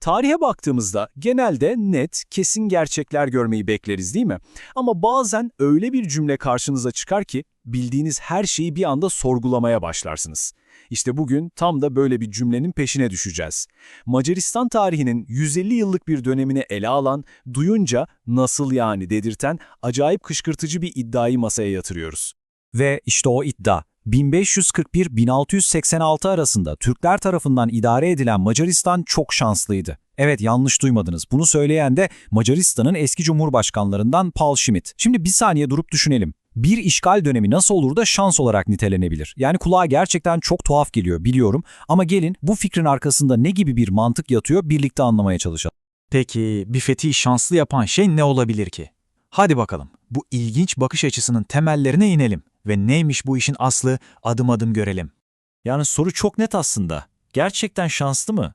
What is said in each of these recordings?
Tarihe baktığımızda genelde net, kesin gerçekler görmeyi bekleriz değil mi? Ama bazen öyle bir cümle karşınıza çıkar ki bildiğiniz her şeyi bir anda sorgulamaya başlarsınız. İşte bugün tam da böyle bir cümlenin peşine düşeceğiz. Macaristan tarihinin 150 yıllık bir dönemini ele alan, duyunca nasıl yani dedirten acayip kışkırtıcı bir iddiayı masaya yatırıyoruz. Ve işte o iddia, 1541-1686 arasında Türkler tarafından idare edilen Macaristan çok şanslıydı. Evet, yanlış duymadınız. Bunu söyleyen de Macaristan'ın eski cumhurbaşkanlarından Paul Schmidt. Şimdi bir saniye durup düşünelim. Bir işgal dönemi nasıl olur da şans olarak nitelenebilir? Yani kulağa gerçekten çok tuhaf geliyor, biliyorum. Ama gelin bu fikrin arkasında ne gibi bir mantık yatıyor birlikte anlamaya çalışalım. Peki bir fethi şanslı yapan şey ne olabilir ki? Hadi bakalım, bu ilginç bakış açısının temellerine inelim ve neymiş bu işin aslı adım adım görelim. Yani soru çok net aslında. Gerçekten şanslı mı?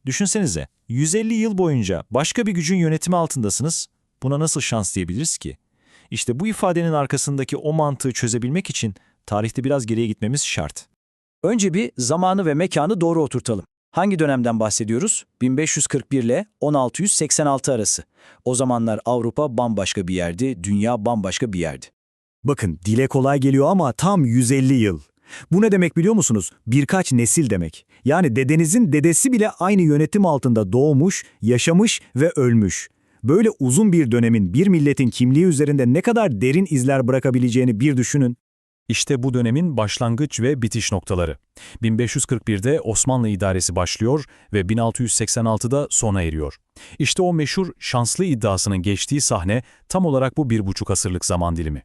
Düşünsenize, 150 yıl boyunca başka bir gücün yönetimi altındasınız. Buna nasıl şans diyebiliriz ki? İşte bu ifadenin arkasındaki o mantığı çözebilmek için tarihte biraz geriye gitmemiz şart. Önce bir zamanı ve mekanı doğru oturtalım. Hangi dönemden bahsediyoruz? 1541 ile 1686 arası. O zamanlar Avrupa bambaşka bir yerdi, dünya bambaşka bir yerdi. Bakın, dile kolay geliyor ama tam 150 yıl. Bu ne demek biliyor musunuz? Birkaç nesil demek. Yani dedenizin dedesi bile aynı yönetim altında doğmuş, yaşamış ve ölmüş. Böyle uzun bir dönemin bir milletin kimliği üzerinde ne kadar derin izler bırakabileceğini bir düşünün. İşte bu dönemin başlangıç ve bitiş noktaları. 1541'de Osmanlı idaresi başlıyor ve 1686'da sona eriyor. İşte o meşhur şanslı iddiasının geçtiği sahne tam olarak bu 1,5 asırlık zaman dilimi.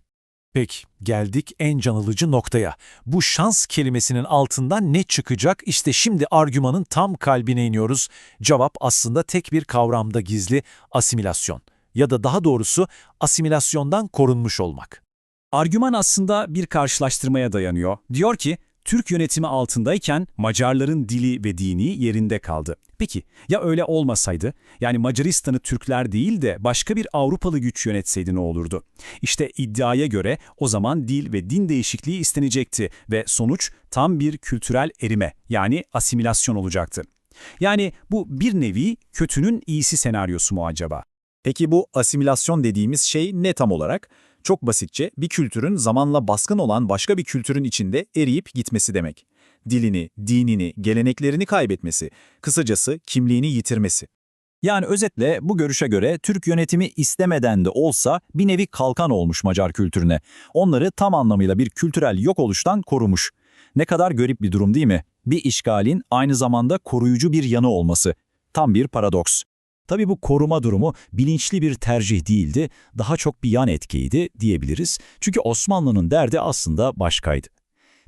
Peki, geldik en can alıcı noktaya. Bu şans kelimesinin altından ne çıkacak? İşte şimdi argümanın tam kalbine iniyoruz. Cevap aslında tek bir kavramda gizli: asimilasyon. Ya da daha doğrusu asimilasyondan korunmuş olmak. Argüman aslında bir karşılaştırmaya dayanıyor. Diyor ki, Türk yönetimi altındayken Macarların dili ve dini yerinde kaldı. Peki ya öyle olmasaydı? Yani Macaristan'ı Türkler değil de başka bir Avrupalı güç yönetseydi ne olurdu? İşte iddiaya göre o zaman dil ve din değişikliği istenecekti ve sonuç tam bir kültürel erime, yani asimilasyon olacaktı. Yani bu bir nevi kötünün iyisi senaryosu mu acaba? Peki bu asimilasyon dediğimiz şey ne tam olarak? Çok basitçe bir kültürün zamanla baskın olan başka bir kültürün içinde eriyip gitmesi demek. Dilini, dinini, geleneklerini kaybetmesi, kısacası kimliğini yitirmesi. Yani özetle bu görüşe göre Türk yönetimi istemeden de olsa bir nevi kalkan olmuş Macar kültürüne. Onları tam anlamıyla bir kültürel yok oluştan korumuş. Ne kadar garip bir durum değil mi? Bir işgalin aynı zamanda koruyucu bir yanı olması. Tam bir paradoks. Tabii bu koruma durumu bilinçli bir tercih değildi, daha çok bir yan etkiydi diyebiliriz. Çünkü Osmanlı'nın derdi aslında başkaydı.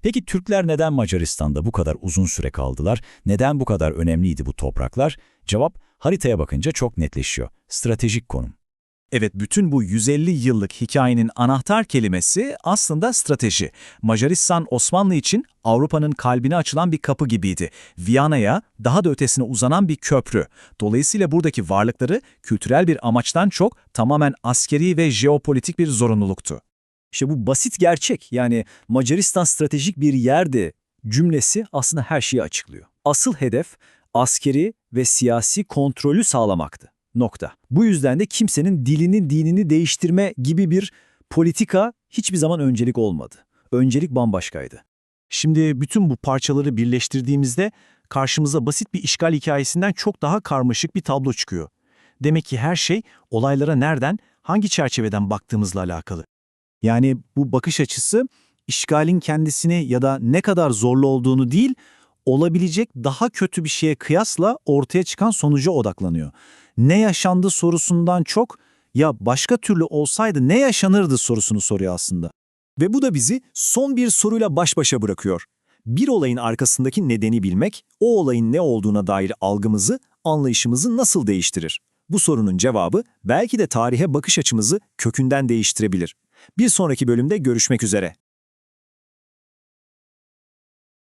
Peki Türkler neden Macaristan'da bu kadar uzun süre kaldılar? Neden bu kadar önemliydi bu topraklar? Cevap haritaya bakınca çok netleşiyor. Stratejik konum. Evet, bütün bu 150 yıllık hikayenin anahtar kelimesi aslında strateji. Macaristan Osmanlı için Avrupa'nın kalbine açılan bir kapı gibiydi. Viyana'ya, daha da ötesine uzanan bir köprü. Dolayısıyla buradaki varlıkları kültürel bir amaçtan çok tamamen askeri ve jeopolitik bir zorunluluktu. İşte bu basit gerçek, yani Macaristan stratejik bir yerdi cümlesi aslında her şeyi açıklıyor. Asıl hedef askeri ve siyasi kontrolü sağlamaktı. Nokta. Bu yüzden de kimsenin dilini, dinini değiştirme gibi bir politika hiçbir zaman öncelik olmadı. Öncelik bambaşkaydı. Şimdi bütün bu parçaları birleştirdiğimizde karşımıza basit bir işgal hikayesinden çok daha karmaşık bir tablo çıkıyor. Demek ki her şey olaylara nereden, hangi çerçeveden baktığımızla alakalı. Yani bu bakış açısı işgalin kendisini ya da ne kadar zorlu olduğunu değil, olabilecek daha kötü bir şeye kıyasla ortaya çıkan sonuca odaklanıyor. Ne yaşandı sorusundan çok, ya başka türlü olsaydı ne yaşanırdı sorusunu soruyor aslında. Ve bu da bizi son bir soruyla baş başa bırakıyor. Bir olayın arkasındaki nedeni bilmek, o olayın ne olduğuna dair algımızı, anlayışımızı nasıl değiştirir? Bu sorunun cevabı belki de tarihe bakış açımızı kökünden değiştirebilir. Bir sonraki bölümde görüşmek üzere.